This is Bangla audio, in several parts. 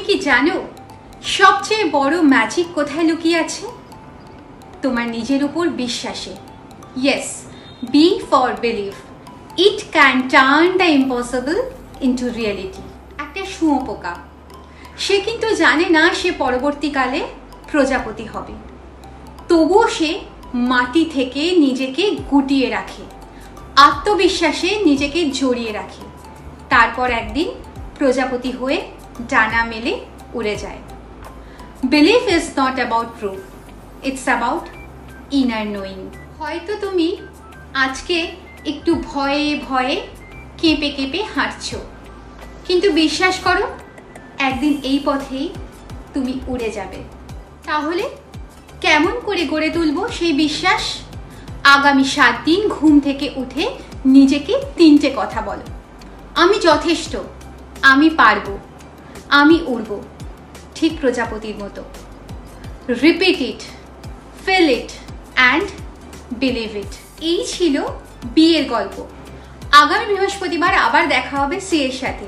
কি জানো সবচেয়ে বড় ম্যাজিক কোথায় লুকিয়ে আছে? তোমার নিজের উপর বিশ্বাসে। Yes, B for believe. It can turn the impossible into reality. একটা শুঁয়োপোকা, সে কিন্তু জানে না সে পরবর্তীকালে প্রজাপতি হবে, তবুও সে মাটি থেকে নিজেকে গুটিয়ে রাখে, আত্মবিশ্বাসে নিজেকে জড়িয়ে রাখে, তারপর একদিন প্রজাপতি হয়ে ডানা মেলে উড়ে যায়। Believe is not about proof, it's about inner knowing. হয়তো তুমি আজকে একটু ভয়ে ভয়ে কেঁপে কেঁপে হাঁটছো, কিন্তু বিশ্বাস করো একদিন এই পথেই তুমি উড়ে যাবে। তাহলে কেমন করে গড়ে তুলবো সেই বিশ্বাস? আগামী 7 দিন ঘুম থেকে উঠে নিজেকে 3টে কথা বলো। আমি যথেষ্ট, আমি পারবো, আমি উড়বো ঠিক প্রজাপতির মতো। Repeat it, feel it and believe it. এই ছিল বি এর গল্প। আগামী বৃহস্পতিবার আবার দেখা হবে সি এর সাথে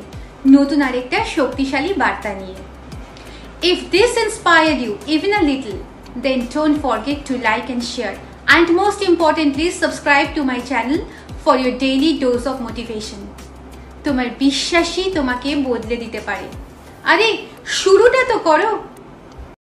নতুন আরেকটা শক্তিশালী বার্তা নিয়ে। If this inspired you even a little, then don't forget to like and share, and most importantly subscribe to my channel for your daily dose of motivation. তোমার বিশ্বাসই তোমাকে বদলে দিতে পারে। আরে শুরুটা তো করো।